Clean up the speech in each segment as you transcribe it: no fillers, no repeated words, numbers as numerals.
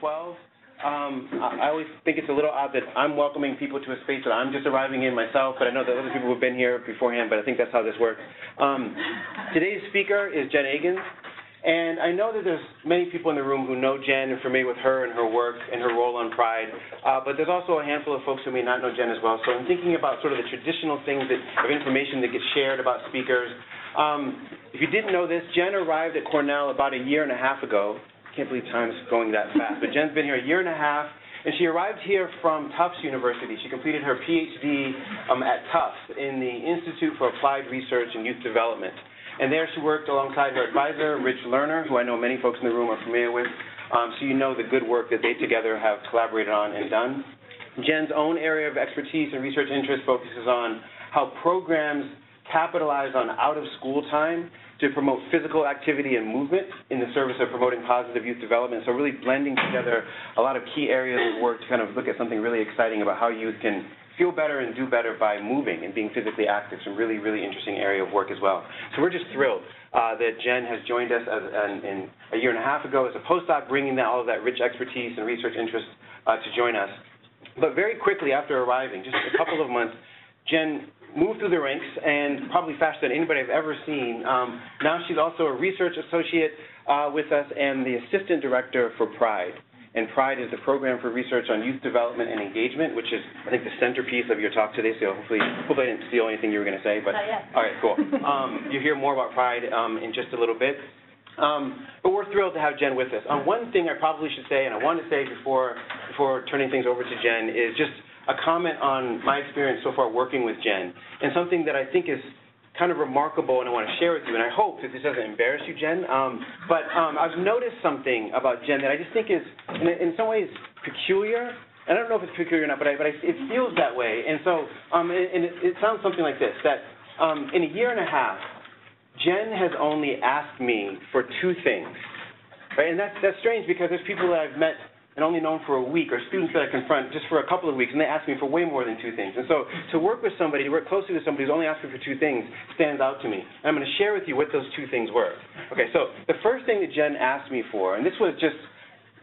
12. I always think it's a little odd that I'm welcoming people to a space that I'm just arriving in myself, but I know that other people have been here beforehand, but I think that's how this works. Today's speaker is Jen Agans, and I know that there's many people in the room who know Jen and are familiar with her and her work and her role on PRYDE, but there's also a handful of folks who may not know Jen as well. So I'm thinking about sort of the traditional things of information that gets shared about speakers. If you didn't know this, Jen arrived at Cornell about a year and a half ago. I can't believe time's going that fast, but Jen's been here a year and a half, and she arrived here from Tufts University. She completed her PhD at Tufts in the Institute for Applied Research and Youth Development. And there she worked alongside her advisor, Rich Lerner, who I know many folks in the room are familiar with, so you know the good work that they together have collaborated on and done. Jen's own area of expertise and research interest focuses on how programs capitalize on out-of-school time to promote physical activity and movement in the service of promoting positive youth development. So really blending together a lot of key areas of work to kind of look at something really exciting about how youth can feel better and do better by moving and being physically active. Some really, really interesting area of work as well. So we're just thrilled that Jen has joined us in a year and a half ago as a postdoc, bringing all of that rich expertise and research interest to join us. But very quickly after arriving, just a couple of months, Jen moved through the ranks, and probably faster than anybody I've ever seen. Now she's also a research associate with us and the assistant director for PRYDE. And PRYDE is the Program for Research on Youth Development and Engagement, which is, I think, the centerpiece of your talk today. So hopefully I didn't steal anything you were going to say. But not yet. All right, cool. You'll hear more about PRYDE in just a little bit. But we're thrilled to have Jen with us. One thing I probably should say, and I want to say before turning things over to Jen, is just a comment on my experience so far working with Jen, and something that I think is kind of remarkable and I want to share with you, and I hope that this doesn't embarrass you, Jen, but I've noticed something about Jen that I just think is, in some ways, peculiar. I don't know if it's peculiar or not, but it feels that way. And so it sounds something like this, that in a year and a half, Jen has only asked me for two things, right? And that's strange because there's people that I've met and only known for a week, or students that I confront just for a couple of weeks, and they ask me for way more than two things. And so to work with somebody, to work closely with somebody who's only asking for two things stands out to me. And I'm going to share with you what those two things were. Okay, so the first thing that Jen asked me for, and this was just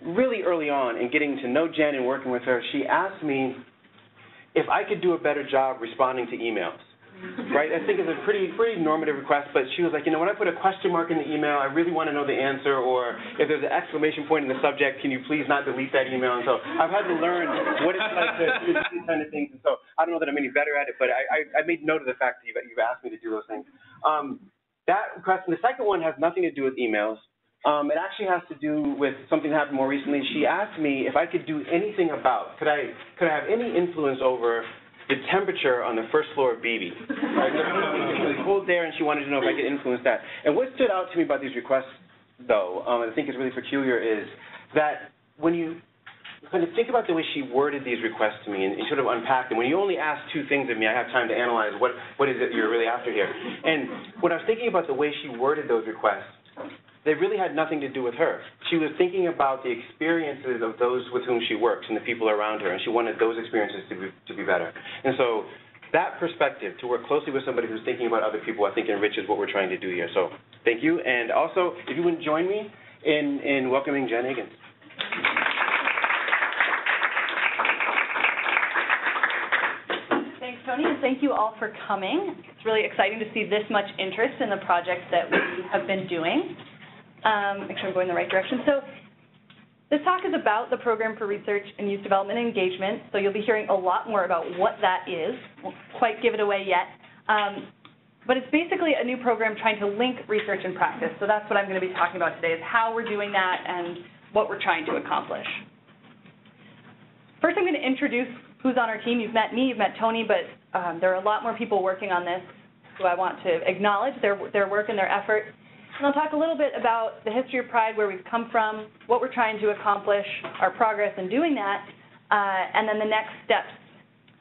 really early on in getting to know Jen and working with her, she asked me if I could do a better job responding to emails. Right? I think it's a pretty normative request, but she was like, when I put a question mark in the email, I really want to know the answer, or if there's an exclamation point in the subject, can you please not delete that email? And so I've had to learn what it's like to do these kind of things, and so I don't know that I'm any better at it, but I made note of the fact that you've asked me to do those things. That request, and the second one has nothing to do with emails. It actually has to do with something that happened more recently. She asked me if I could do anything about, could I have any influence over the temperature on the first floor of Beebe. Right? It was cold there, and she wanted to know if I could influence that. And what stood out to me about these requests, though, I think is really peculiar, is that when you kind of think about the way she worded these requests to me and sort of unpack them, when you only ask two things of me, I have time to analyze what is it you're really after here. And when I was thinking about the way she worded those requests, they really had nothing to do with her. She was thinking about the experiences of those with whom she works and the people around her, and she wanted those experiences to be better. And so that perspective, to work closely with somebody who's thinking about other people, I think enriches what we're trying to do here. So thank you. And also, if you would join me in welcoming Jen Agans. Thanks, Tony, and thank you all for coming. It's really exciting to see this much interest in the project that we have been doing. Make sure I'm going the right direction. So this talk is about the Program for Research and Youth Development and Engagement, so you'll be hearing a lot more about what that is. Won't quite give it away yet. But it's basically a new program trying to link research and practice. So that's what I'm going to be talking about today, is how we're doing that and what we're trying to accomplish. First, I'm going to introduce who's on our team. You've met me, you've met Tony, but there are a lot more people working on this who I want to acknowledge their work and their effort. And I'll talk a little bit about the history of PRYDE, where we've come from, what we're trying to accomplish, our progress in doing that, and then the next steps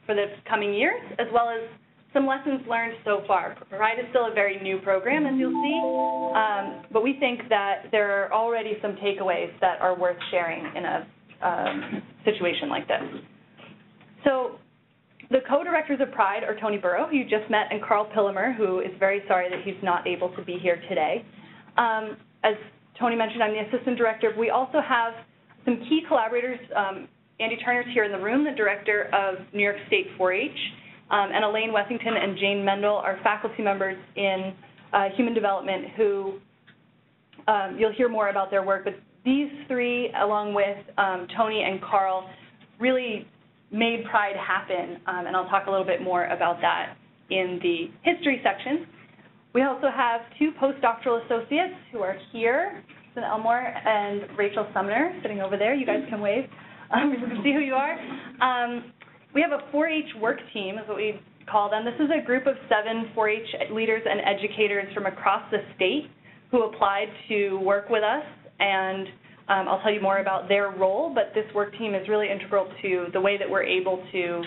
for the coming years, as well as some lessons learned so far. PRYDE is still a very new program, as you'll see, but we think that there are already some takeaways that are worth sharing in a situation like this. So the co-directors of PRYDE are Tony Burrow, who you just met, and Carl Pillemer, who is very sorry that he's not able to be here today. As Tony mentioned, I'm the assistant director. We also have Some key collaborators, Andy Turner's here in the room, the director of New York State 4-H, and Elaine Wessington and Jane Mendel are faculty members in human development who you'll hear more about their work, but these three, along with Tony and Carl, really made PRYDE happen, and I'll talk a little bit more about that in the history section. We also have two postdoctoral associates who are here, Susan Elmore and Rachel Sumner, sitting over there. You guys can wave. You can see who you are. We have a 4-H work team, is what we call them. This is a group of 7 4-H leaders and educators from across the state who applied to work with us, and I'll tell you more about their role, but this work team is really integral to the way that we're able to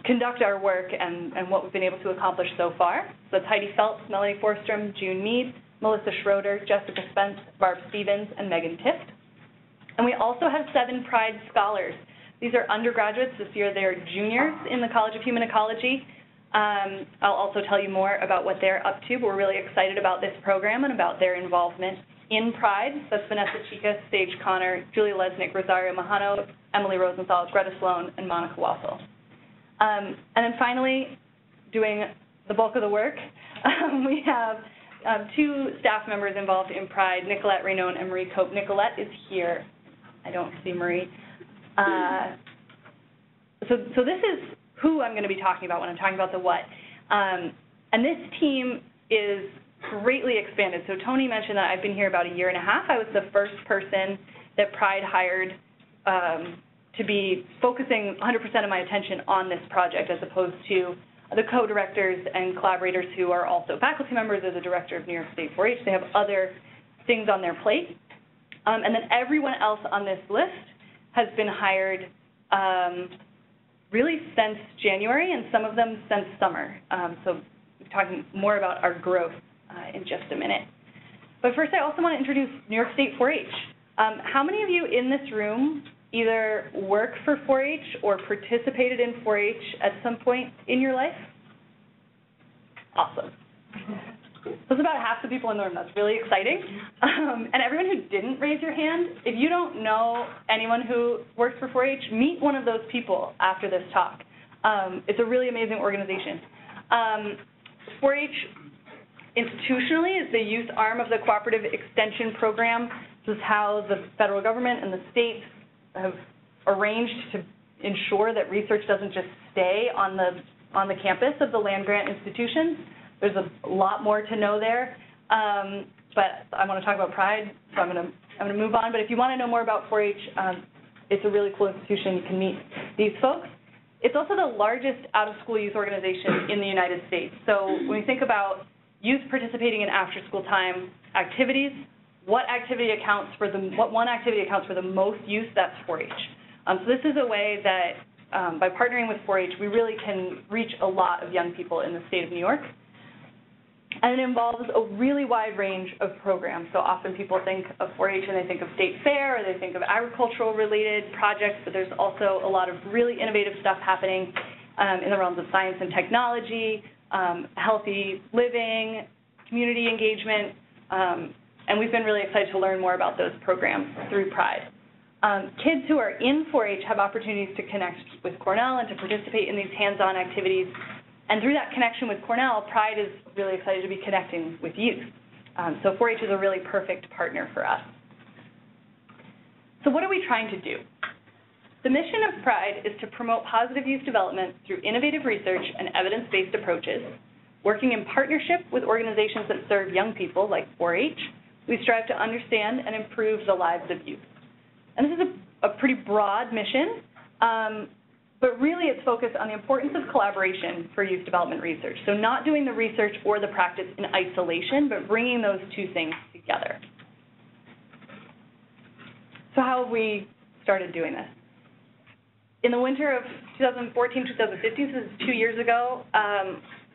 conduct our work and what we've been able to accomplish so far. So it's Heidi Phelps, Melanie Forstrom, June Mead, Melissa Schroeder, Jessica Spence, Barb Stevens, and Megan Tift. And we also have 7 PRYDE scholars. These are undergraduates. This year they're juniors in the College of Human Ecology. I'll also tell you more about what they're up to, but we're really excited about this program and about their involvement in PRYDE. That's Vanessa Chica, Sage Connor, Julia Lesnick, Rosario Mahano, Emily Rosenthal, Greta Sloan, and Monica Wassel. And then finally, doing the bulk of the work, we have 2 staff members involved in PRYDE, Nicolette Raynon and Marie Cope. Nicolette is here. I don't see Marie. So this is who I'm going to be talking about when I'm talking about the what. And this team is greatly expanded. So Tony mentioned that I've been here about a year and a half. I was the first person that PRYDE hired to be focusing 100% of my attention on this project, as opposed to the co-directors and collaborators who are also faculty members. As a director of New York State 4-H, they have other things on their plate. And then everyone else on this list has been hired really since January, and some of them since summer. So we're talking more about our growth in just a minute. But first, I also want to introduce New York State 4-H. How many of you in this room either work for 4-H or participated in 4-H at some point in your life? Awesome. That's about half the people in the room. That's really exciting. And everyone who didn't raise your hand, if you don't know anyone who works for 4-H, meet one of those people after this talk. It's a really amazing organization. 4-H institutionally is the youth arm of the Cooperative Extension Program. This is how the federal government and the states have arranged to ensure that research doesn't just stay on the campus of the land-grant institutions. There's a lot more to know there, but I want to talk about PRYDE, so I'm going to move on. But if you want to know more about 4-H, it's a really cool institution. You can meet these folks. It's also the largest out-of-school youth organization in the United States. So when we think about youth participating in after-school time activities, what one activity accounts for the most youth? That's 4-H. So this is a way that by partnering with 4-H, we really can reach a lot of young people in the state of New York. And it involves a really wide range of programs. So often people think of 4-H and they think of state fair, or they think of agricultural-related projects, but there's also a lot of really innovative stuff happening in the realms of science and technology, healthy living, community engagement, and we've been really excited to learn more about those programs through PRYDE. Kids who are in 4-H have opportunities to connect with Cornell and to participate in these hands-on activities. And through that connection with Cornell, PRYDE is really excited to be connecting with youth. So 4-H is a really perfect partner for us. So what are we trying to do? The mission of PRYDE is to promote positive youth development through innovative research and evidence-based approaches. Working in partnership with organizations that serve young people, like 4-H, we strive to understand and improve the lives of youth. And this is a pretty broad mission, but really it's focused on the importance of collaboration for youth development research. So not doing the research or the practice in isolation, but bringing those two things together. So how have we started doing this? In the winter of 2014, 2015, this is 2 years ago,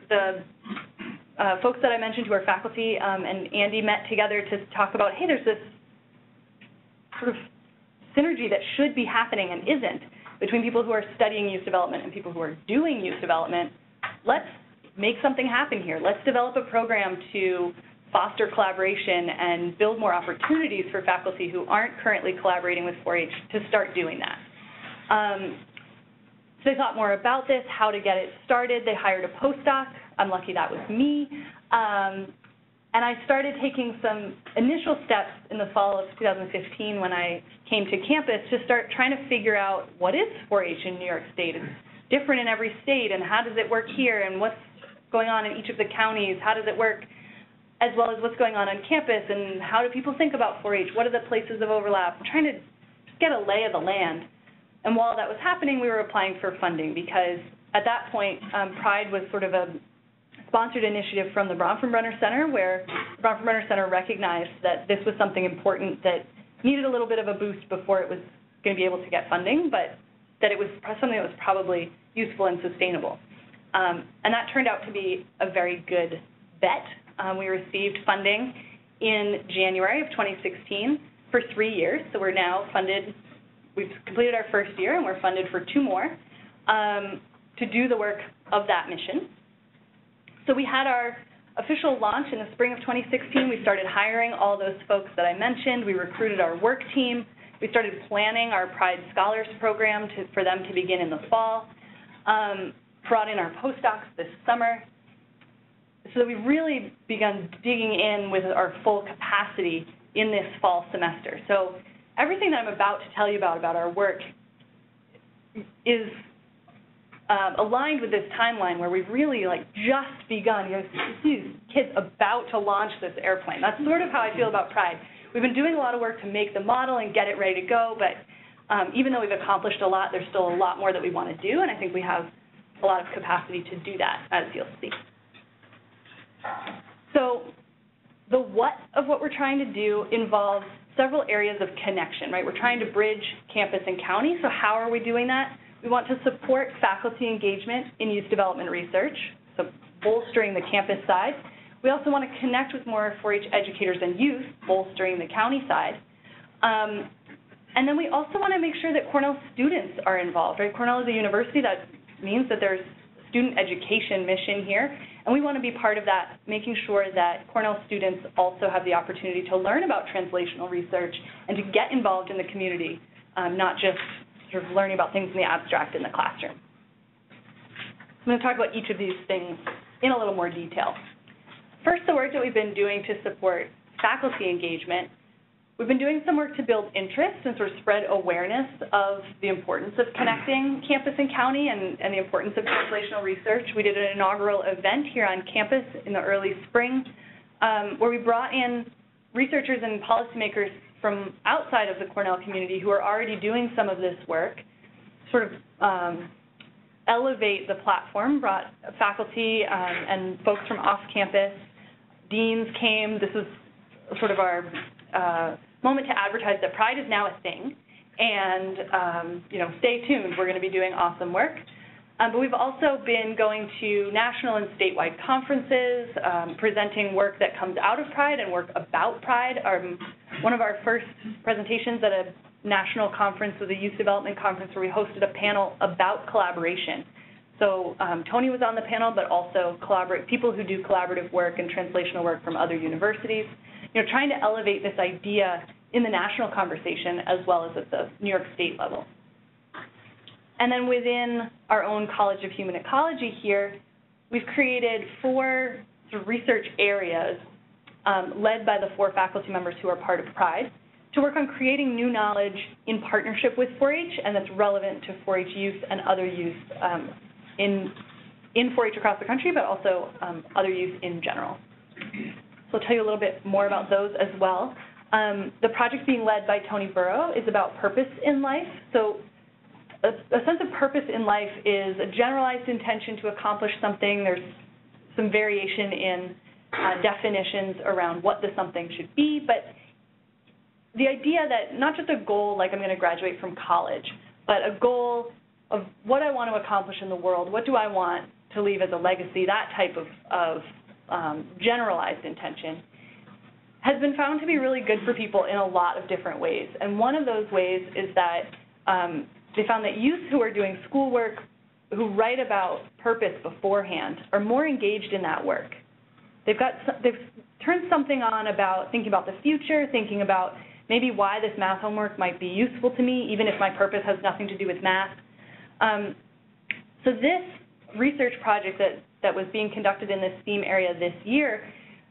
the folks that I mentioned who are faculty and Andy met together to talk about, hey, there's this sort of synergy that should be happening and isn't between people who are studying youth development and people who are doing youth development. Let's make something happen here. Let's develop a program to foster collaboration and build more opportunities for faculty who aren't currently collaborating with 4-H to start doing that. So they thought more about this, how to get it started. They hired a postdoc. I'm lucky that was me. And I started taking some initial steps in the fall of 2015 when I came to campus to start trying to figure out what is 4-H in New York State. It's different in every state, and how does it work here, and what's going on in each of the counties, how does it work, as well as what's going on campus, and how do people think about 4-H, what are the places of overlap. I'm trying to just get a lay of the land. And while that was happening, we were applying for funding because at that point, PRYDE was sort of a sponsored initiative from the Bronfenbrenner Center, where the Bronfenbrenner Center recognized that this was something important that needed a little bit of a boost before it was going to be able to get funding, but that it was something that was probably useful and sustainable. And that turned out to be a very good bet. We received funding in January of 2016 for 3 years, so we're now funded. We've completed our first year, and we're funded for 2 more to do the work of that mission. So we had our official launch in the spring of 2016. We started hiring all those folks that I mentioned. We recruited our work team. We started planning our PRYDE Scholars Program for them to begin in the fall. Brought in our postdocs this summer. So we've really begun digging in with our full capacity in this fall semester. So everything that I'm about to tell you about our work is aligned with this timeline where we've really just begun. You see these kids about to launch this airplane. That's sort of how I feel about PRYDE. We've been doing a lot of work to make the model and get it ready to go, but even though we've accomplished a lot, there's still a lot more that we want to do, and I think we have a lot of capacity to do that, as you'll see. So the what of what we're trying to do involves several areas of connection, right? We're trying to bridge campus and county, so how are we doing that? We want to support faculty engagement in youth development research, so bolstering the campus side. We also want to connect with more 4-H educators and youth, bolstering the county side. And then we also want to make sure that Cornell students are involved, right? Cornell is a university. That means that there's student education mission here, and we want to be part of that, making sure that Cornell students also have the opportunity to learn about translational research and to get involved in the community, not just sort of learning about things in the abstract in the classroom. I'm going to talk about each of these things in a little more detail. First, the work that we've been doing to support faculty engagement. We've been doing some work to build interest and sort of spread awareness of the importance of connecting campus and county and the importance of translational research. We did an inaugural event here on campus in the early spring where we brought in researchers and policymakers from outside of the Cornell community who are already doing some of this work, sort of elevate the platform, brought faculty and folks from off campus. Deans came. This was sort of our moment to advertise that PRYDE is now a thing, and stay tuned. We're going to be doing awesome work. But we've also been going to national and statewide conferences, presenting work that comes out of PRYDE and work about PRYDE. One of our first presentations at a national conference was a youth development conference where we hosted a panel about collaboration. So Tony was on the panel, but also people who do collaborative work and translational work from other universities. Trying to elevate this idea in the national conversation as well as at the New York State level. And then within our own College of Human Ecology here, we've created 4 sort of research areas led by the 4 faculty members who are part of PRYDE to work on creating new knowledge in partnership with 4-H, and that's relevant to 4-H youth and other youth in 4-H across the country, but also other youth in general. So I'll tell you a little bit more about those as well. The project being led by Tony Burrow is about purpose in life. So a sense of purpose in life is a generalized intention to accomplish something. There's some variation in definitions around what the something should be, but the idea that not just a goal like I'm going to graduate from college, but a goal of what I want to accomplish in the world, what do I want to leave as a legacy, that type of generalized intention, has been found to be really good for people in a lot of different ways. And one of those ways is that they found that youth who are doing schoolwork, who write about purpose beforehand, are more engaged in that work. They've turn something on about thinking about the future, thinking about maybe why this math homework might be useful to me, even if my purpose has nothing to do with math. So this research project that was being conducted in this STEAM area this year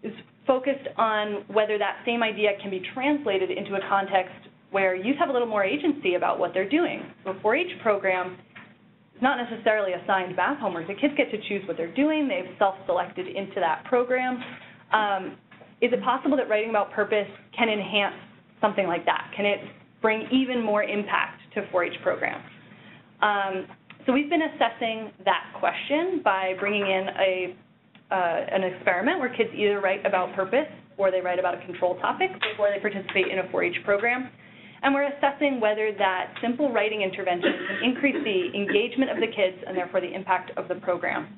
is focused on whether that same idea can be translated into a context where youth have a little more agency about what they're doing. So a 4-H program is not necessarily assigned math homework. The kids get to choose what they're doing. They've self-selected into that program. Is it possible that writing about purpose can enhance something like that? Can it bring even more impact to 4-H programs? So we've been assessing that question by bringing in an experiment where kids either write about purpose or they write about a control topic before they participate in a 4-H program. And we're assessing whether that simple writing intervention can increase the engagement of the kids and therefore the impact of the program.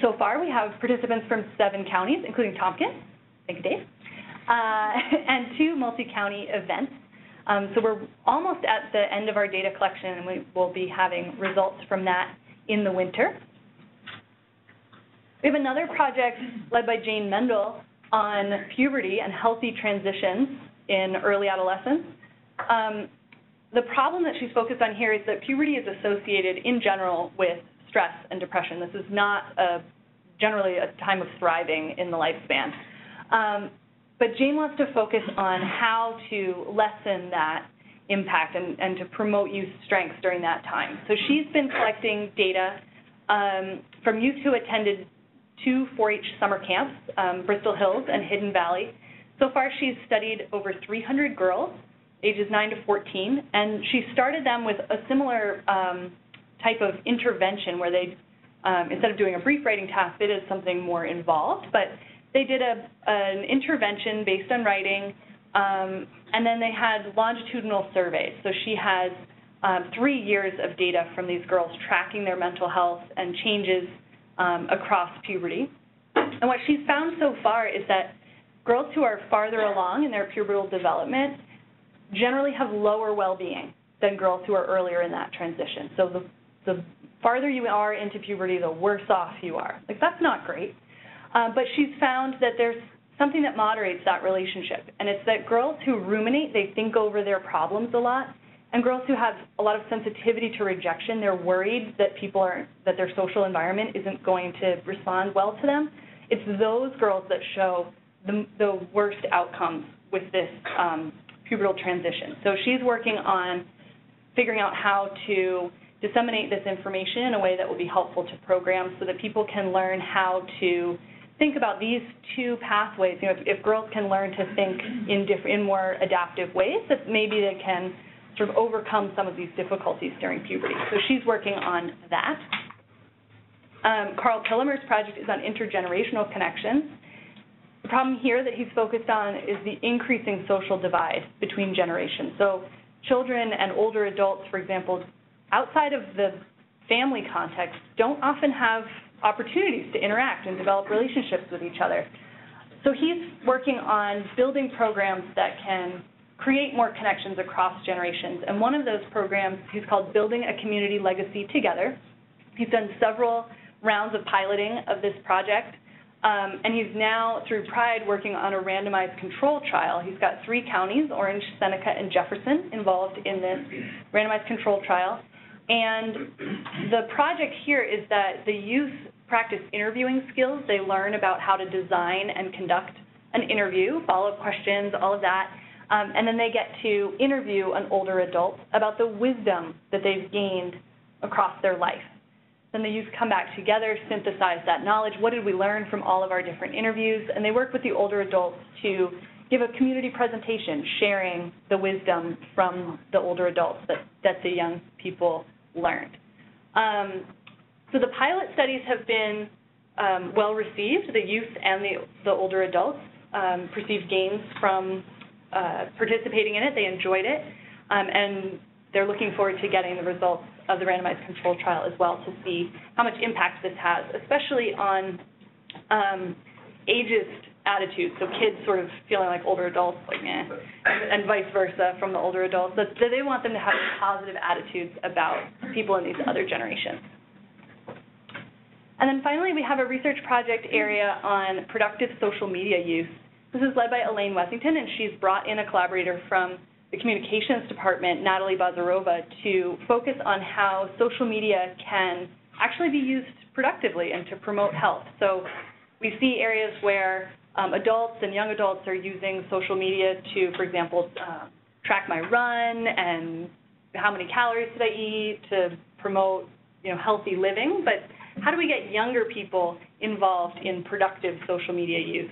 So far, we have participants from 7 counties, including Tompkins, thank you, Dave, and 2 multi-county events. So we're almost at the end of our data collection, and we will be having results from that in the winter. We have another project led by Jane Mendel on puberty and healthy transitions in early adolescence. The problem that she's focused on here is that puberty is associated in general with stress and depression. This is not generally a time of thriving in the lifespan. But Jane wants to focus on how to lessen that impact and to promote youth strengths during that time. So she's been collecting data from youth who attended 2 4-H summer camps, Bristol Hills and Hidden Valley. So far, she's studied over 300 girls, ages 9 to 14, and she started them with a similar type of intervention where they, instead of doing a brief writing task, they did something more involved. But they did an intervention based on writing, and then they had longitudinal surveys. So she has 3 years of data from these girls tracking their mental health and changes across puberty. And what she's found so far is that girls who are farther along in their pubertal development generally have lower well-being than girls who are earlier in that transition. So the farther you are into puberty, the worse off you are. Like, that's not great. But she's found that there's something that moderates that relationship, and it's that girls who ruminate, they think over their problems a lot, and girls who have a lot of sensitivity to rejection, they're worried that that their social environment isn't going to respond well to them. It's those girls that show the worst outcomes with this pubertal transition. So she's working on figuring out how to disseminate this information in a way that will be helpful to programs so that people can learn how to think about these 2 pathways. You know, if girls can learn to think in more adaptive ways, that maybe they can sort of overcome some of these difficulties during puberty. So she's working on that. Carl Pillimer's project is on intergenerational connections. The problem here that he's focused on is the increasing social divide between generations. So children and older adults, for example, outside of the family context, don't often have opportunities to interact and develop relationships with each other. So he's working on building programs that can create more connections across generations. And one of those programs he's called Building a Community Legacy Together. He's done several rounds of piloting of this project. And he's now, through PRYDE, working on a randomized control trial. He's got 3 counties, Orange, Seneca, and Jefferson, involved in this randomized control trial. And the project here is that the youth practice interviewing skills. They learn about how to design and conduct an interview, follow-up questions, all of that. And then they get to interview an older adult about the wisdom that they've gained across their life. Then the youth come back together, synthesize that knowledge. What did we learn from all of our different interviews? And they work with the older adults to give a community presentation, sharing the wisdom from the older adults that the young people learned. So the pilot studies have been well received. The youth and the older adults perceived gains from participating in it. They enjoyed it. And they're looking forward to getting the results of the randomized control trial as well to see how much impact this has, especially on ageist attitudes, so kids sort of feeling like older adults, like meh, and vice versa from the older adults. That they want them to have positive attitudes about people in these other generations. And then finally, we have a research project area on productive social media use. This is led by Elaine Wessington, and she's brought in a collaborator from the communications department, Natalie Bazarova, to focus on how social media can actually be used productively and to promote health. So we see areas where adults and young adults are using social media to, for example, track my run and how many calories did I eat, to promote, healthy living. But how do we get younger people involved in productive social media use?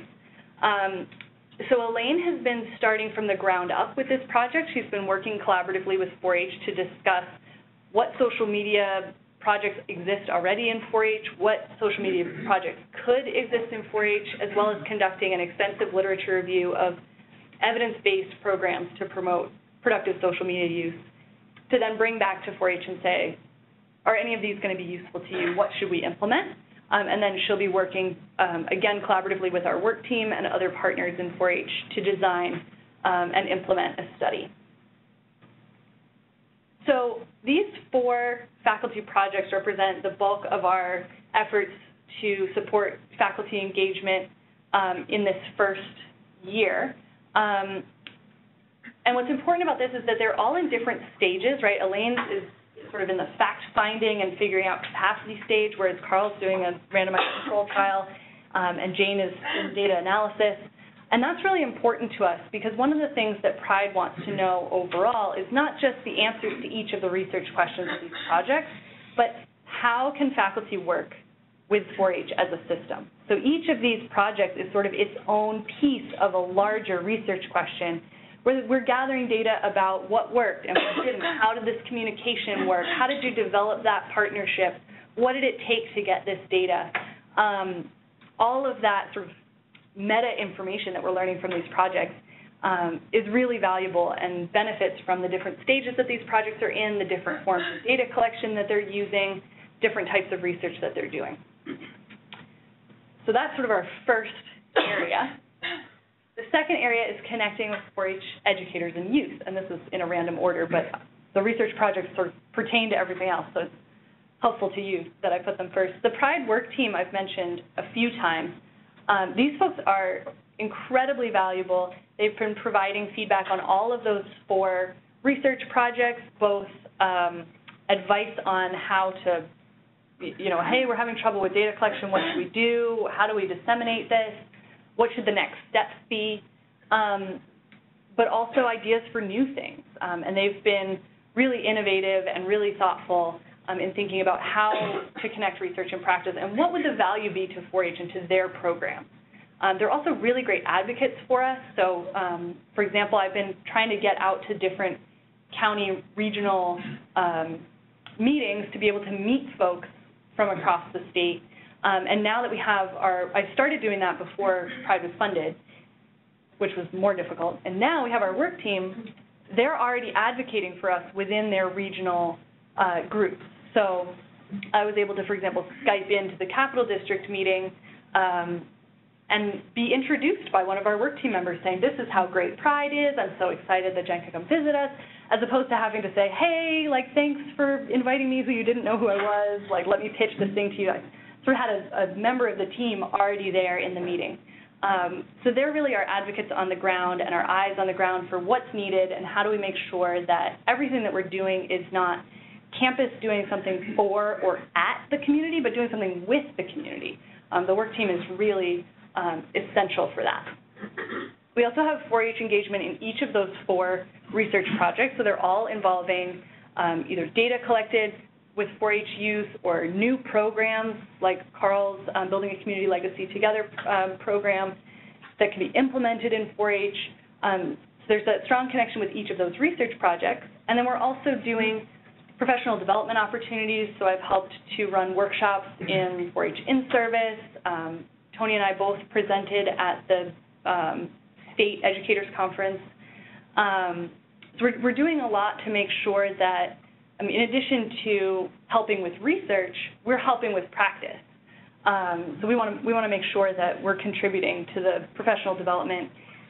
So Elaine has been starting from the ground up with this project. She's been working collaboratively with 4-H to discuss what social media projects exist already in 4-H, what social media projects could exist in 4-H, as well as conducting an extensive literature review of evidence-based programs to promote productive social media use, to then bring back to 4-H and say, are any of these going to be useful to you? What should we implement? And then she'll be working, again, collaboratively with our work team and other partners in 4-H to design and implement a study. So these 4 faculty projects represent the bulk of our efforts to support faculty engagement in this first year. And what's important about this is that they're all in different stages, right? Elaine's is sort of in the fact-finding and figuring out capacity stage, whereas Carl's doing a randomized control trial, and Jane is in data analysis. And that's really important to us because one of the things that PRYDE wants to know overall is not just the answers to each of the research questions of these projects, but how can faculty work with 4-H as a system. So each of these projects is sort of its own piece of a larger research question where we're gathering data about what worked and what didn't. How did this communication work? How did you develop that partnership? What did it take to get this data? All of that sort of meta information that we're learning from these projects is really valuable and benefits from the different stages that these projects are in, the different forms of data collection that they're using, different types of research that they're doing. So that's sort of our first area. The second area is connecting with 4-H educators and youth, and this is in a random order, but the research projects sort of pertain to everything else, so it's helpful to you that I put them first. The PRYDE work team I've mentioned a few times. These folks are incredibly valuable. They've been providing feedback on all of those 4 research projects, both advice on how to, hey, we're having trouble with data collection, what should we do? How do we disseminate this? What should the next steps be? But also ideas for new things. And they've been really innovative and really thoughtful in thinking about how to connect research and practice and what would the value be to 4-H and to their programs. They're also really great advocates for us. So, for example, I've been trying to get out to different county regional meetings to be able to meet folks from across the state. And now that we have I started doing that before PRYDE was funded, which was more difficult. And now we have our work team. They're already advocating for us within their regional groups. So I was able to, for example, Skype into the Capital District meeting and be introduced by one of our work team members saying, this is how great PRYDE is. I'm so excited that Jen could come visit us, as opposed to having to say, hey, thanks for inviting me who you didn't know who I was. Let me pitch this thing to you. I sort of had a member of the team already there in the meeting. So they're really our advocates on the ground and our eyes on the ground for what's needed and how do we make sure that everything that we're doing is not campus doing something for or at the community, but doing something with the community. The work team is really essential for that. We also have 4-H engagement in each of those 4 research projects, so they're all involving either data collected with 4-H youth or new programs like Carl's Building a Community Legacy Together program that can be implemented in 4-H. So there's a strong connection with each of those research projects. And then we're also doing professional development opportunities. So I've helped to run workshops in 4-H in-service. Tony and I both presented at the State Educators Conference. So we're doing a lot to make sure that, in addition to helping with research, we're helping with practice. So we want to make sure that we're contributing to the professional development.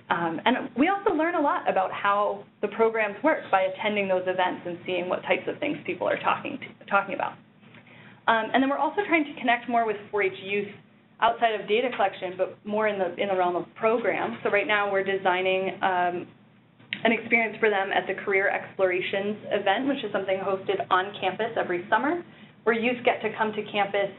And we also learn a lot about how the programs work by attending those events and seeing what types of things people are talking about. And then we're also trying to connect more with 4-H youth outside of data collection, but more in the realm of program. So right now we're designing an experience for them at the Career Explorations event, which is something hosted on campus every summer, where youth get to come to campus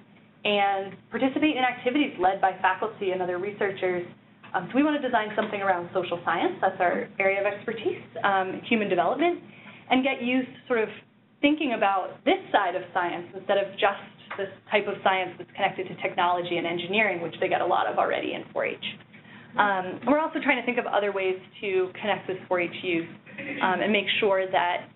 and participate in activities led by faculty and other researchers. So we want to design something around social science, that's our area of expertise, human development, and get youth sort of thinking about this side of science instead of just this type of science that's connected to technology and engineering, which they get a lot of already in 4-H. We're also trying to think of other ways to connect with 4-H youth and make sure that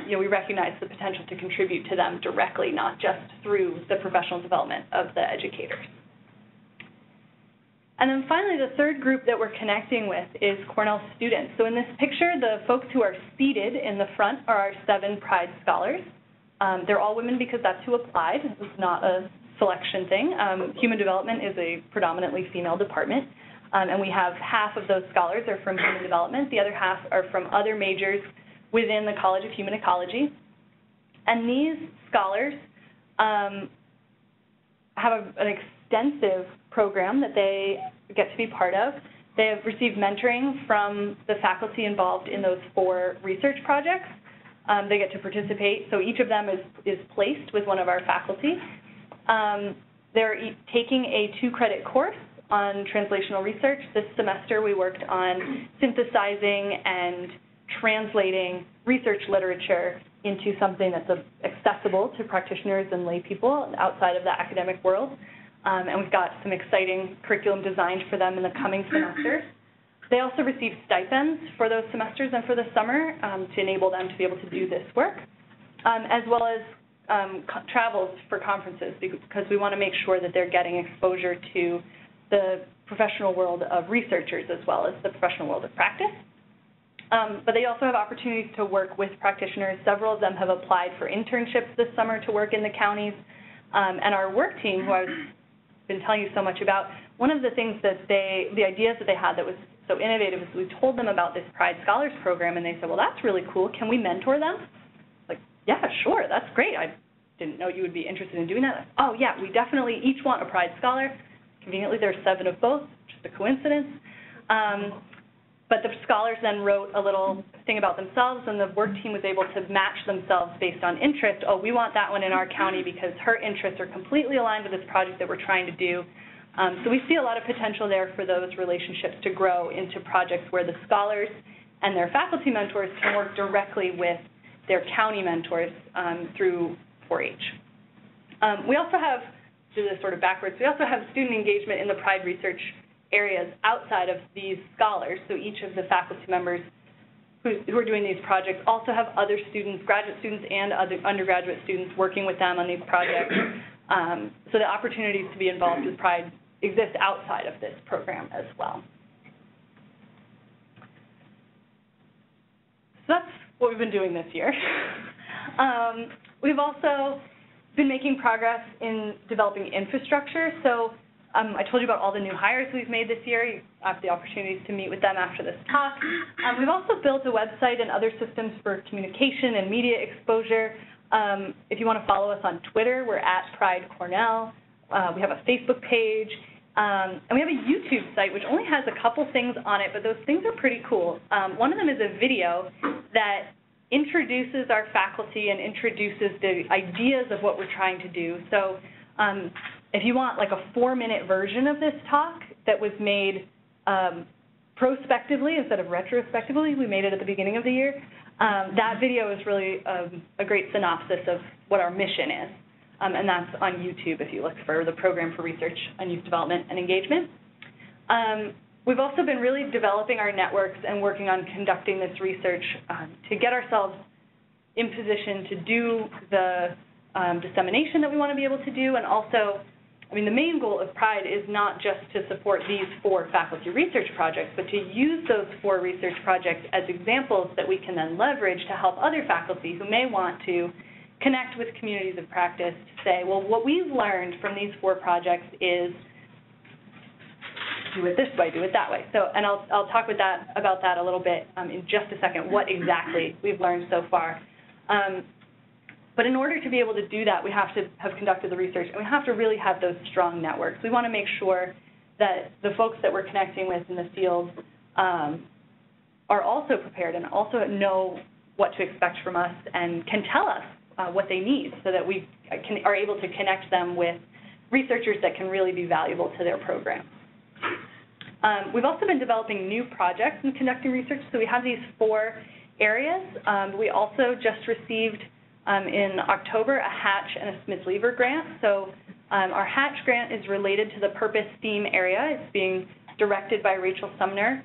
we recognize the potential to contribute to them directly, not just through the professional development of the educators. And then finally, the third group that we're connecting with is Cornell students. So in this picture, the folks who are seated in the front are our 7 PRYDE scholars. They're all women because that's who applied. It's not a selection thing. Human development is a predominantly female department. And we have half of those scholars are from human development. The other half are from other majors within the College of Human Ecology. And these scholars have an extensive program that they get to be part of. They have received mentoring from the faculty involved in those 4 research projects. They get to participate, so each of them is placed with one of our faculty. They're taking a 2-credit course on translational research. This semester we worked on synthesizing and translating research literature into something that's accessible to practitioners and lay people outside of the academic world. And we've got some exciting curriculum designed for them in the coming semesters. They also receive stipends for those semesters and for the summer to enable them to be able to do this work, as well as travels for conferences, because we want to make sure that they're getting exposure to the professional world of researchers as well as the professional world of practice. But they also have opportunities to work with practitioners. Several of them have applied for internships this summer to work in the counties. And our work team, who I've been telling you so much about, one of the things that the ideas that they had that was so innovative is we told them about this PRYDE Scholars Program, and they said, well, that's really cool. Can we mentor them? Like, yeah, sure, that's great. I didn't know you would be interested in doing that. Oh, yeah, we definitely each want a PRYDE Scholar. Conveniently, there's 7 of both, just a coincidence. But the scholars then wrote a little thing about themselves, and the work team was able to match themselves based on interest. Oh, we want that one in our county because her interests are completely aligned with this project that we're trying to do. So we see a lot of potential there for those relationships to grow into projects where the scholars and their faculty mentors can work directly with their county mentors through 4-H. We also have, to do this sort of backwards, we also have student engagement in the PRYDE research areas outside of these scholars. So each of the faculty members who are doing these projects also have other students, graduate students and other undergraduate students working with them on these projects. So the opportunities to be involved with PRYDE exist outside of this program as well. So that's what we've been doing this year. We've also been making progress in developing infrastructure. So I told you about all the new hires we've made this year. You have the opportunities to meet with them after this talk. We've also built a website and other systems for communication and media exposure. If you want to follow us on Twitter, we're at PRYDE Cornell. We have a Facebook page. And we have a YouTube site, which only has a couple things on it, but those things are pretty cool. One of them is a video that introduces our faculty and introduces the ideas of what we're trying to do. So if you want like a 4-minute version of this talk that was made prospectively instead of retrospectively, we made it at the beginning of the year, that video is really a great synopsis of what our mission is. And that's on YouTube if you look for the Program for Research on Youth Development and Engagement. We've also been really developing our networks and working on conducting this research to get ourselves in position to do the dissemination that we want to be able to do. And also, I mean, the main goal of PRYDE is not just to support these 4 faculty research projects, but to use those 4 research projects as examples that we can then leverage to help other faculty who may want to connect with communities of practice to say, well, what we've learned from these 4 projects is do it this way, do it that way. So, and I'll talk about that a little bit in just a second, what exactly we've learned so far. But in order to be able to do that, we have to have conducted the research, and we have to really have those strong networks. We want to make sure that the folks that we're connecting with in the field are also prepared and also know what to expect from us and can tell us what they need so that we are able to connect them with researchers that can really be valuable to their program. We've also been developing new projects and conducting research. So we have these 4 areas. We also just received in October a Hatch and a Smith-Lever grant. So our Hatch grant is related to the purpose theme area. It's being directed by Rachel Sumner,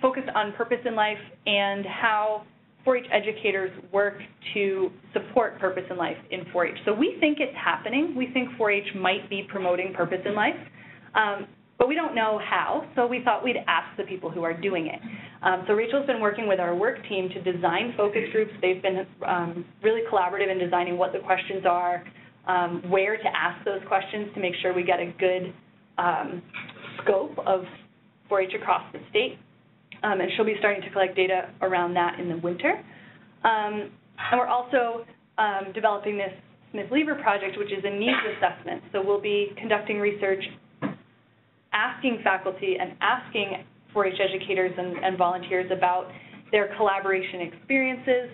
focused on purpose in life and how 4-H educators work to support purpose in life in 4-H. So we think it's happening. We think 4-H might be promoting purpose in life, but we don't know how, so we thought we'd ask the people who are doing it. So Rachel's been working with our work team to design focus groups. They've been really collaborative in designing what the questions are, where to ask those questions to make sure we get a good scope of 4-H across the state. And she'll be starting to collect data around that in the winter. And we're also developing this Smith-Lever project, which is a needs assessment. So we'll be conducting research, asking faculty and asking 4-H educators and volunteers about their collaboration experiences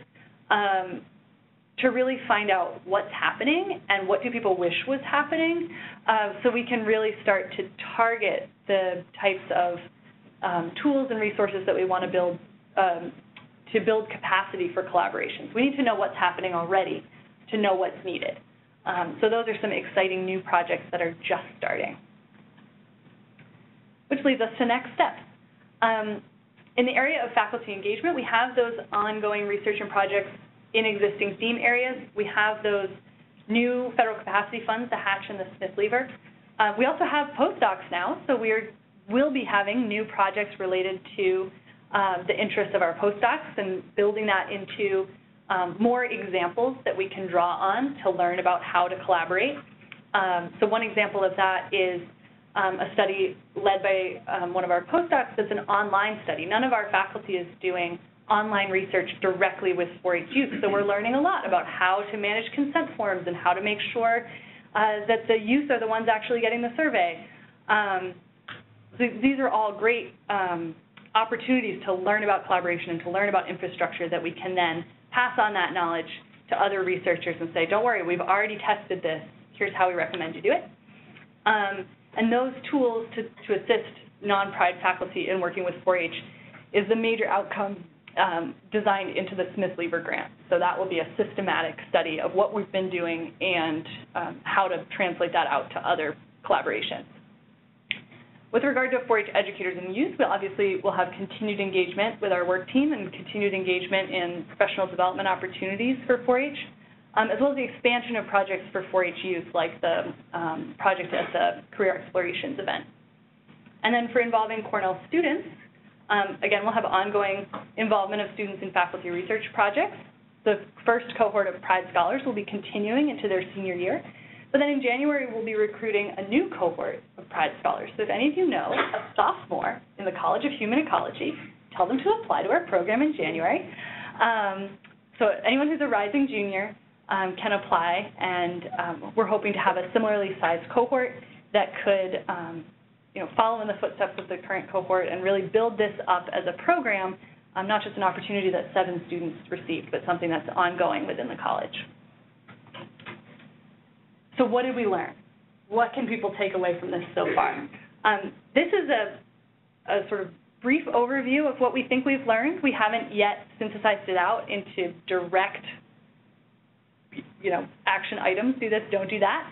to really find out what's happening and what do people wish was happening, so we can really start to target the types of tools and resources that we want to build capacity for collaborations. We need to know what's happening already to know what's needed. So those are some exciting new projects that are just starting. Which leads us to next steps. In the area of faculty engagement, we have those ongoing research and projects in existing theme areas. We have those new federal capacity funds, the Hatch and the Smith-Lever. We also have postdocs now, so we'll be having new projects related to the interests of our postdocs and building that into more examples that we can draw on to learn about how to collaborate. So one example of that is a study led by one of our postdocs that's an online study. None of our faculty is doing online research directly with 4-H youth, so we're learning a lot about how to manage consent forms and how to make sure that the youth are the ones actually getting the survey. These are all great opportunities to learn about collaboration and to learn about infrastructure that we can then pass on that knowledge to other researchers and say, don't worry, we've already tested this. Here's how we recommend you do it. And those tools to assist non-PRYDE faculty in working with 4-H is the major outcome designed into the Smith-Lever grant. So that will be a systematic study of what we've been doing and how to translate that out to other collaborations. With regard to 4-H educators and youth, we obviously will have continued engagement with our work team and continued engagement in professional development opportunities for 4-H, as well as the expansion of projects for 4-H youth, like the project at the Career Explorations event. And then for involving Cornell students, again, we'll have ongoing involvement of students in faculty research projects. The first cohort of PRYDE scholars will be continuing into their senior year. But then in January, we'll be recruiting a new cohort of PRYDE scholars. So if any of you know a sophomore in the College of Human Ecology, tell them to apply to our program in January. So anyone who's a rising junior can apply, and we're hoping to have a similarly sized cohort that could follow in the footsteps of the current cohort and really build this up as a program, not just an opportunity that 7 students received, but something that's ongoing within the college. So what did we learn? What can people take away from this so far? This is a sort of brief overview of what we think we've learned. We haven't yet synthesized it out into direct, action items. Do this, don't do that.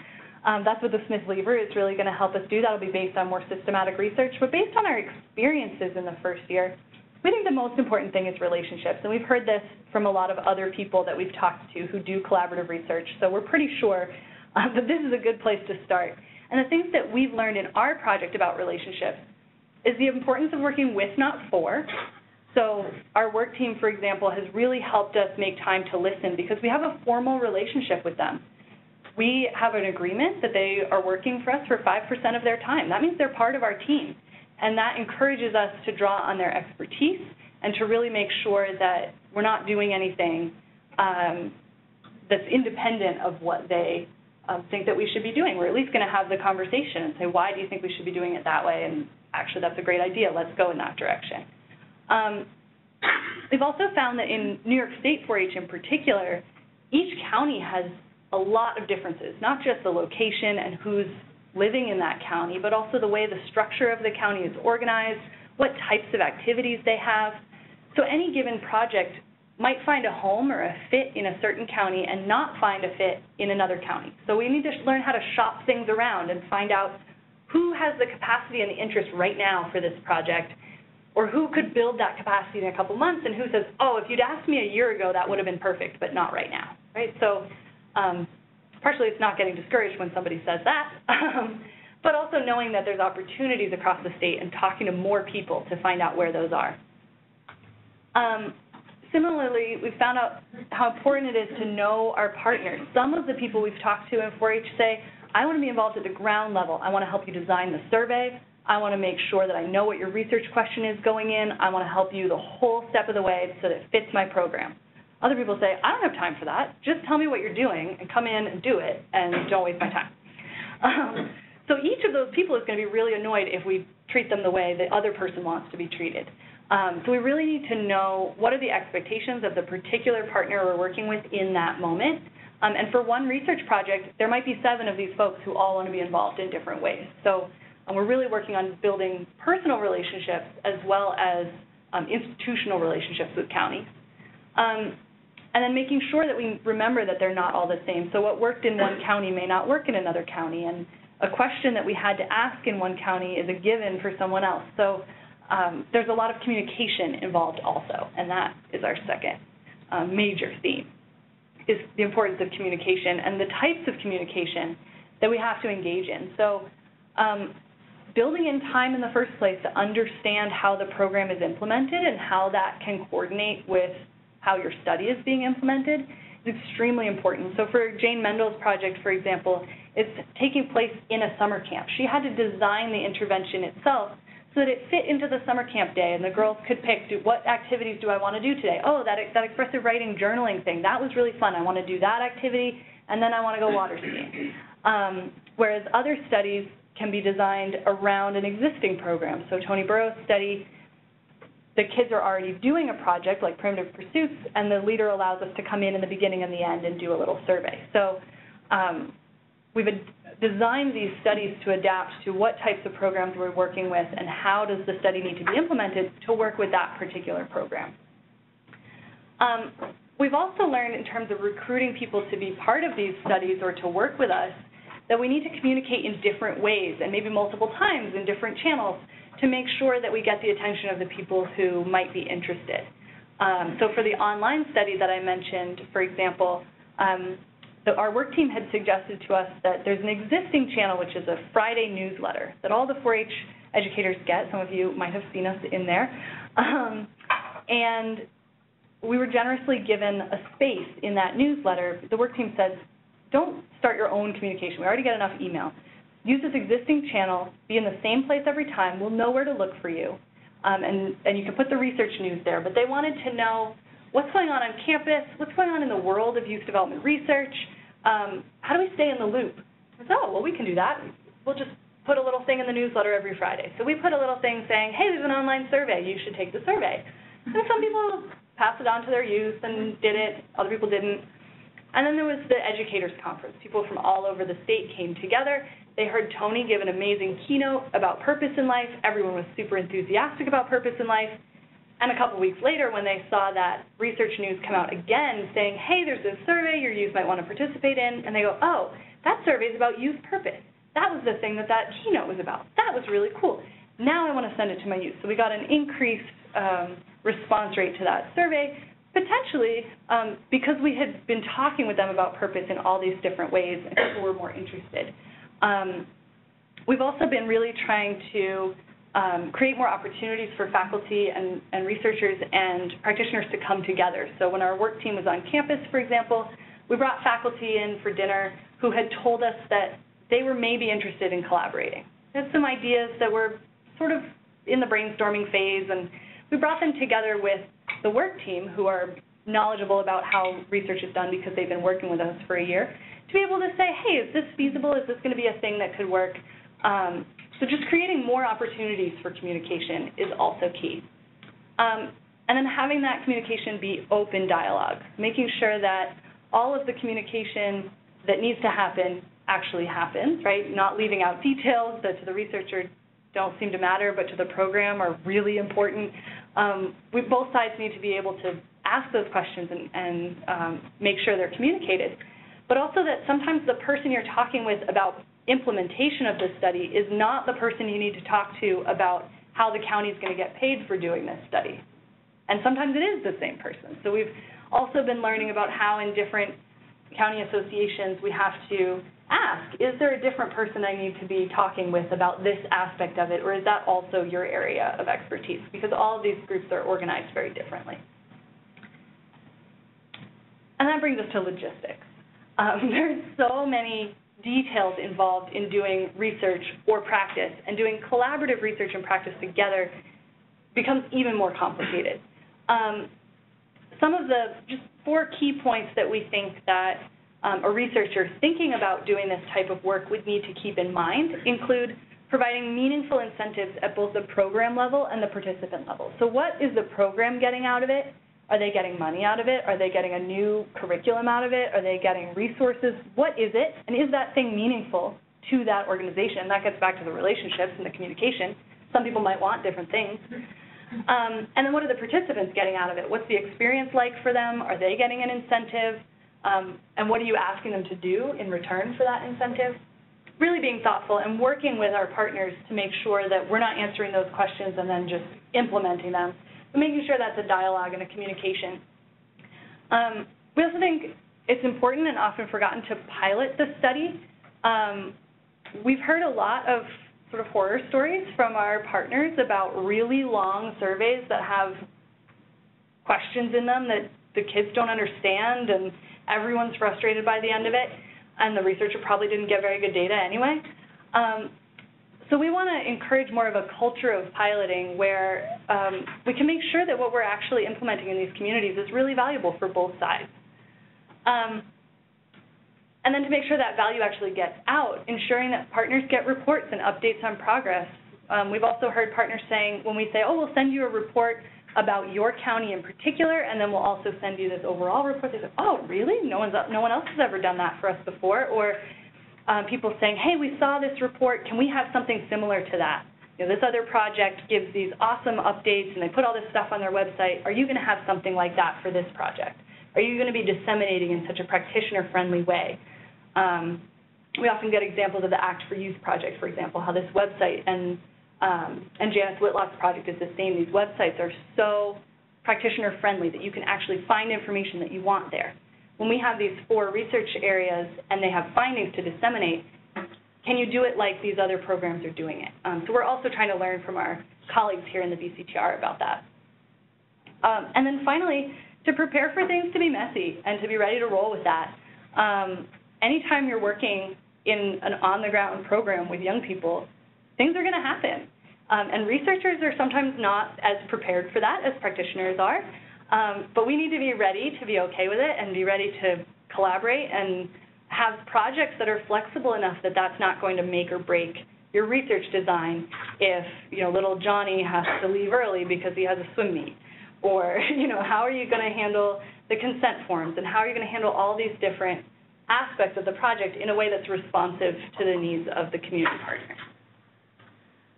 That's what the Smith-Lever is really going to help us do. That'll be based on more systematic research. But based on our experiences in the first year, we think the most important thing is relationships. And we've heard this from a lot of other people that we've talked to who do collaborative research. So we're pretty sure that this is a good place to start. And the things that we've learned in our project about relationships is the importance of working with, not for. So our work team, for example, has really helped us make time to listen because we have a formal relationship with them. We have an agreement that they are working for us for 5% of their time. That means they're part of our team. And that encourages us to draw on their expertise and to really make sure that we're not doing anything that's independent of what they think that we should be doing. We're at least going to have the conversation and say, why do you think we should be doing it that way? And actually, that's a great idea. Let's go in that direction. We've also found that in New York State 4-H in particular, each county has a lot of differences, not just the location and who's living in that county, but also the way the structure of the county is organized, what types of activities they have. So any given project might find a home or a fit in a certain county and not find a fit in another county. So we need to learn how to shop things around and find out who has the capacity and the interest right now for this project, or who could build that capacity in a couple months, and who says, oh, if you'd asked me a year ago, that would have been perfect, but not right now, right? So partially it's not getting discouraged when somebody says that, but also knowing that there's opportunities across the state and talking to more people to find out where those are. Similarly, we found out how important it is to know our partners. Some of the people we've talked to in 4-H say, I want to be involved at the ground level. I want to help you design the survey. I want to make sure that I know what your research question is going in. I want to help you the whole step of the way so that it fits my program. Other people say, I don't have time for that. Just tell me what you're doing and come in and do it, and don't waste my time. So each of those people is going to be really annoyed if we treat them the way the other person wants to be treated. So we really need to know what are the expectations of the particular partner we're working with in that moment. And for one research project, there might be 7 of these folks who all want to be involved in different ways. So we're really working on building personal relationships as well as institutional relationships with counties. And then making sure that we remember that they're not all the same. So what worked in one county may not work in another county. And a question that we had to ask in one county is a given for someone else. So there's a lot of communication involved also, and that is our second major theme, is the importance of communication and the types of communication that we have to engage in. So building in time in the first place to understand how the program is implemented and how that can coordinate with how your study is being implemented is extremely important. So for Jane Mendel's project, for example, it's taking place in a summer camp. She had to design the intervention itself so that it fit into the summer camp day, and the girls could pick, what activities do I want to do today? Oh, that expressive writing journaling thing, that was really fun. I want to do that activity, and then I want to go water skiing. Whereas other studies can be designed around an existing program. So Tony Burrow's study, the kids are already doing a project like Primitive Pursuits, and the leader allows us to come in the beginning and the end and do a little survey. So we've designed these studies to adapt to what types of programs we're working with and how does the study need to be implemented to work with that particular program. We've also learned in terms of recruiting people to be part of these studies or to work with us that we need to communicate in different ways and maybe multiple times in different channels to make sure that we get the attention of the people who might be interested. So for the online study that I mentioned, for example, our work team had suggested to us that there's an existing channel, which is a Friday newsletter that all the 4-H educators get. Some of you might have seen us in there. And we were generously given a space in that newsletter. The work team said, don't start your own communication. We already get enough email. Use this existing channel, be in the same place every time. We'll know where to look for you. And you can put the research news there. But they wanted to know what's going on campus, what's going on in the world of youth development research, how do we stay in the loop? I said, oh, well, we can do that. We'll just put a little thing in the newsletter every Friday. So we put a little thing saying, hey, there's an online survey. You should take the survey. And some people passed it on to their youth and did it. Other people didn't. And then there was the educators conference. People from all over the state came together. They heard Tony give an amazing keynote about purpose in life. Everyone was super enthusiastic about purpose in life. And a couple weeks later, when they saw that research news come out again saying, hey, there's this survey your youth might want to participate in, and they go, oh, that survey is about youth purpose. That was the thing that keynote was about. That was really cool. Now I want to send it to my youth. So we got an increased response rate to that survey, potentially because we had been talking with them about purpose in all these different ways, and people were more interested. We've also been really trying to create more opportunities for faculty and researchers and practitioners to come together. So when our work team was on campus, for example, we brought faculty in for dinner who had told us that they were maybe interested in collaborating. They had some ideas that were sort of in the brainstorming phase, and we brought them together with the work team, who are knowledgeable about how research is done because they've been working with us for a year, to be able to say, hey, is this feasible? Is this going to be a thing that could work? So just creating more opportunities for communication is also key. And then having that communication be open dialogue, making sure that all of the communication that needs to happen actually happens, right? Not leaving out details that to the researcher don't seem to matter, but to the program are really important. Both sides need to be able to ask those questions and make sure they're communicated. But also that sometimes the person you're talking with about implementation of this study is not the person you need to talk to about how the county is going to get paid for doing this study. And sometimes it is the same person. So we've also been learning about how in different county associations we have to ask, is there a different person I need to be talking with about this aspect of it, or is that also your area of expertise? Because all of these groups are organized very differently. And that brings us to logistics. There's so many details involved in doing research or practice, and doing collaborative research and practice together becomes even more complicated. Some of the just 4 key points that we think that a researcher thinking about doing this type of work would need to keep in mind include providing meaningful incentives at both the program level and the participant level. So what is the program getting out of it? Are they getting money out of it? Are they getting a new curriculum out of it? Are they getting resources? What is it? And is that thing meaningful to that organization? That gets back to the relationships and the communication. Some people might want different things. And then what are the participants getting out of it? What's the experience like for them? Are they getting an incentive? And what are you asking them to do in return for that incentive? Really being thoughtful and working with our partners to make sure that we're not answering those questions and then just implementing them, but making sure that's a dialogue and a communication. We also think it's important and often forgotten to pilot the study. We've heard a lot of sort of horror stories from our partners about really long surveys that have questions in them that the kids don't understand, and everyone's frustrated by the end of it, and the researcher probably didn't get very good data anyway. So we want to encourage more of a culture of piloting where we can make sure that what we're actually implementing in these communities is really valuable for both sides. And then to make sure that value actually gets out, ensuring that partners get reports and updates on progress. We've also heard partners saying, when we say, oh, we'll send you a report about your county in particular, and then we'll also send you this overall report, they say, oh, really? No one else has ever done that for us before. Or people saying, hey, we saw this report, can we have something similar to that? You know, this other project gives these awesome updates, and they put all this stuff on their website. Are you going to have something like that for this project? Are you going to be disseminating in such a practitioner-friendly way? We often get examples of the Act for Youth project, for example, how this website and Janice Whitlock's project is the same. These websites are so practitioner-friendly that you can actually find information that you want there. When we have these 4 research areas and they have findings to disseminate, can you do it like these other programs are doing it? So we're also trying to learn from our colleagues here in the BCTR about that. And then finally, to prepare for things to be messy and to be ready to roll with that. Anytime you're working in an on-the-ground program with young people, things are going to happen. And researchers are sometimes not as prepared for that as practitioners are. But we need to be ready to be okay with it and be ready to collaborate and have projects that are flexible enough that that's not going to make or break your research design if, you know, little Johnny has to leave early because he has a swim meet. Or, you know, how are you going to handle the consent forms, and how are you going to handle all these different aspects of the project in a way that's responsive to the needs of the community partner.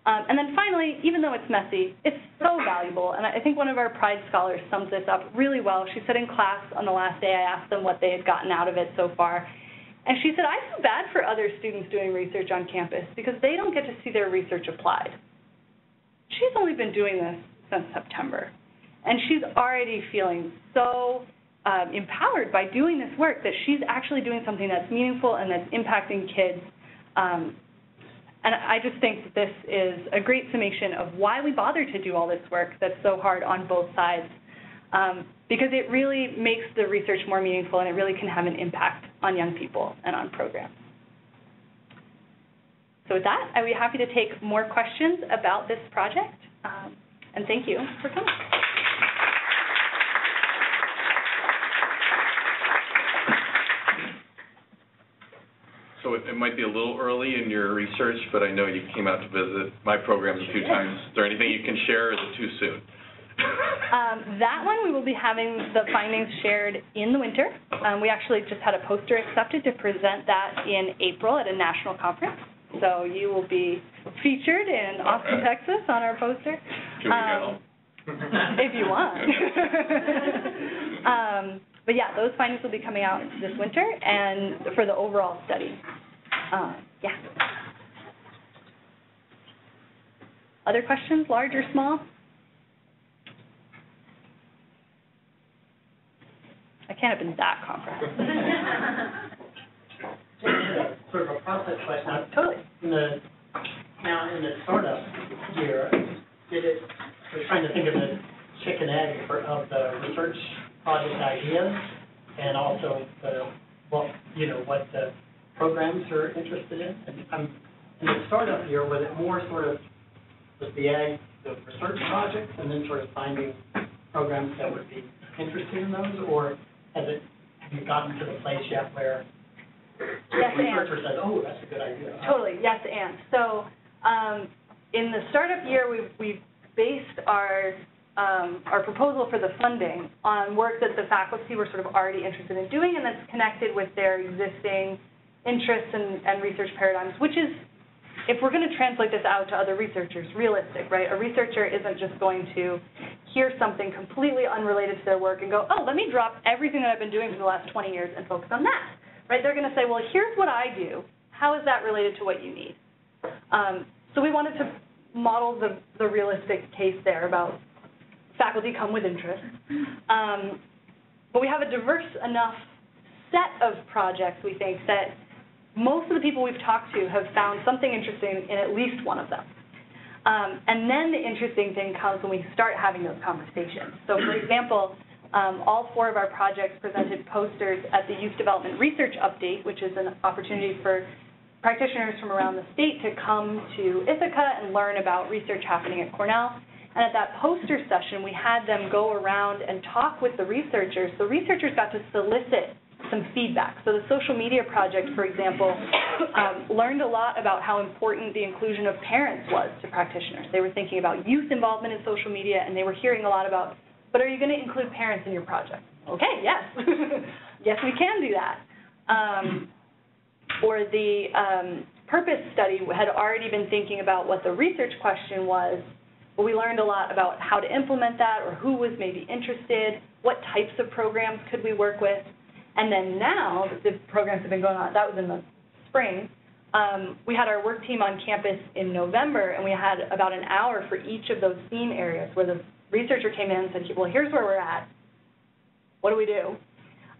And then finally, even though it's messy, it's so valuable. And I think one of our PRYDE scholars sums this up really well. She said in class on the last day, I asked them what they had gotten out of it so far. And she said, I feel bad for other students doing research on campus because they don't get to see their research applied. She's only been doing this since September. And she's already feeling so empowered by doing this work that she's actually doing something that's meaningful and that's impacting kids. And I just think that this is a great summation of why we bother to do all this work that's so hard on both sides, because it really makes the research more meaningful and it really can have an impact on young people and on programs. So with that, I'd be happy to take more questions about this project, and thank you for coming. So it might be a little early in your research, but I know you came out to visit my programs a few times. Is there anything you can share, or is it too soon? That one, we will be having the findings shared in the winter. We actually just had a poster accepted to present that in April at a national conference. So you will be featured in Austin, Texas on our poster. Can we go? If you want. But yeah, those findings will be coming out this winter and for the overall study. Yeah. Other questions, large or small? I can't have been that comprehensive. Sort of a process question. Totally. In the startup year, I was trying to think of the chicken egg of the research project ideas, and also what the programs are interested in. And in the startup year, was it more sort of with the egg, the research projects, and then sort of finding programs that would be interested in those, or have you gotten to the place yet where Yes, the researcher says, oh, that's a good idea? Totally, yes, and. So in the startup year, we've based our proposal for the funding on work that the faculty were sort of already interested in doing, and that's connected with their existing interests and research paradigms, which is, if we're going to translate this out to other researchers, realistic, right? A researcher isn't just going to hear something completely unrelated to their work and go, oh, let me drop everything that I've been doing for the last 20 years and focus on that, right? They're going to say, well, here's what I do. How is that related to what you need? So we wanted to model the realistic case there about faculty come with interest. But we have a diverse enough set of projects, we think, that most of the people we've talked to have found something interesting in at least one of them. And then the interesting thing comes when we start having those conversations. So, for example, all 4 of our projects presented posters at the Youth Development Research Update, which is an opportunity for practitioners from around the state to come to Ithaca and learn about research happening at Cornell. And at that poster session, we had them go around and talk with the researchers. The researchers got to solicit some feedback. So the social media project, for example, learned a lot about how important the inclusion of parents was to practitioners. They were thinking about youth involvement in social media, and they were hearing a lot about, but are you going to include parents in your project? Okay, yes. Yes, we can do that. Or the purpose study had already been thinking about what the research question was, but we learned a lot about how to implement that, or who was maybe interested, what types of programs could we work with. And then now that the programs have been going on, that was in the spring, we had our work team on campus in November, and we had about an hour for each of those theme areas where the researcher came in and said, well, here's where we're at. What do we do?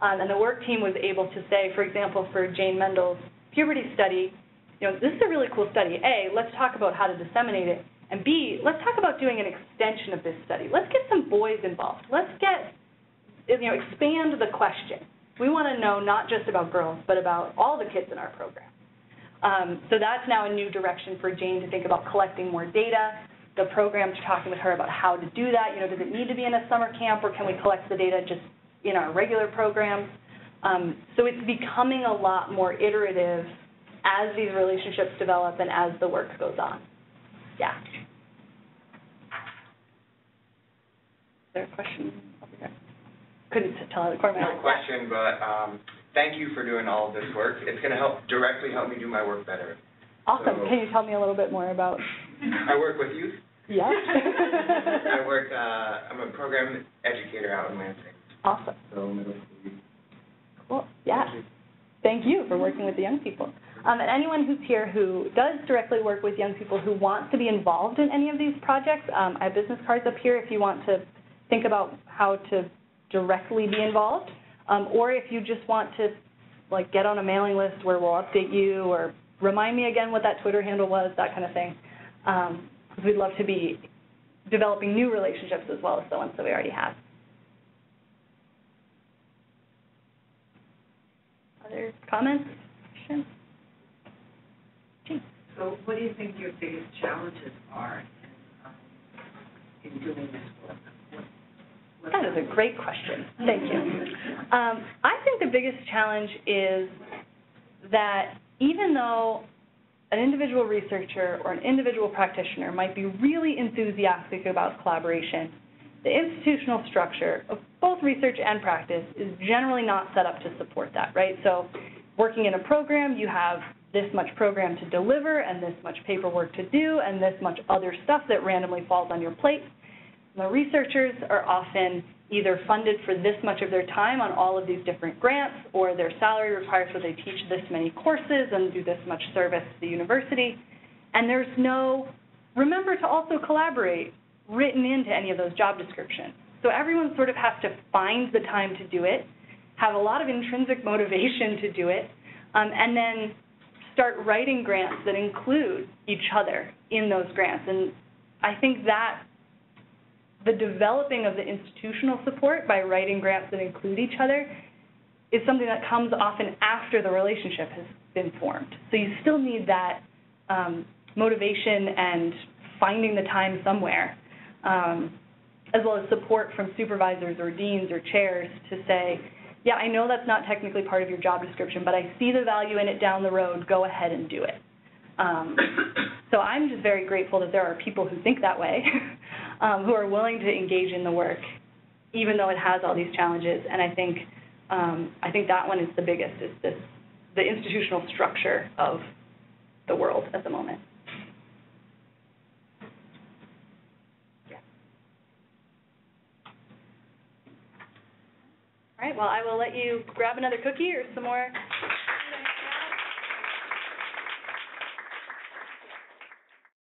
And the work team was able to say, for example, for Jane Mendel's puberty study, this is a really cool study. A, let's talk about how to disseminate it. And B, let's talk about doing an extension of this study. Let's get some boys involved. Let's expand the question. We want to know not just about girls, but about all the kids in our program. So that's now a new direction for Jane to think about collecting more data. The program's talking with her about how to do that. Does it need to be in a summer camp, or can we collect the data just in our regular programs? So it's becoming a lot more iterative as these relationships develop and as the work goes on. Yeah. Is there a question over here? Couldn't tell the Cornell. No question, but thank you for doing all of this work. It's going to directly help me do my work better. Awesome. So, can you tell me a little bit more about? I work with youth. Yeah. I'm a program educator out in Lansing. Awesome. So middle school. Cool. Yeah. Thank you for working with the young people. And anyone who's here who does directly work with young people who wants to be involved in any of these projects, I have business cards up here if you want to think about how to directly be involved, or if you just want to get on a mailing list where we'll update you, or remind me again what that Twitter handle was, that kind of thing. Because we'd love to be developing new relationships as well as the ones that we already have. Other comments, questions? So what do you think your biggest challenges are in doing this work? That is a great question. Thank you. I think the biggest challenge is that even though an individual researcher or an individual practitioner might be really enthusiastic about collaboration, the institutional structure of both research and practice is generally not set up to support that, right? So working in a program, you have this much program to deliver and this much paperwork to do and this much other stuff that randomly falls on your plate. And the researchers are often either funded for this much of their time on all of these different grants, or their salary requires that they teach this many courses and do this much service to the university. And there's no, remember to also collaborate, written into any of those job descriptions. So everyone sort of has to find the time to do it, have a lot of intrinsic motivation to do it, and then start writing grants that include each other in those grants. And I think that the developing of the institutional support by writing grants that include each other is something that comes often after the relationship has been formed. So you still need that motivation and finding the time somewhere, as well as support from supervisors or deans or chairs to say, yeah, I know that's not technically part of your job description, but I see the value in it down the road. Go ahead and do it. So I'm just very grateful that there are people who think that way, who are willing to engage in the work, even though it has all these challenges. And I think that one is the biggest, is the institutional structure of the world at the moment. Yeah. All right, well, I will let you grab another cookie or some more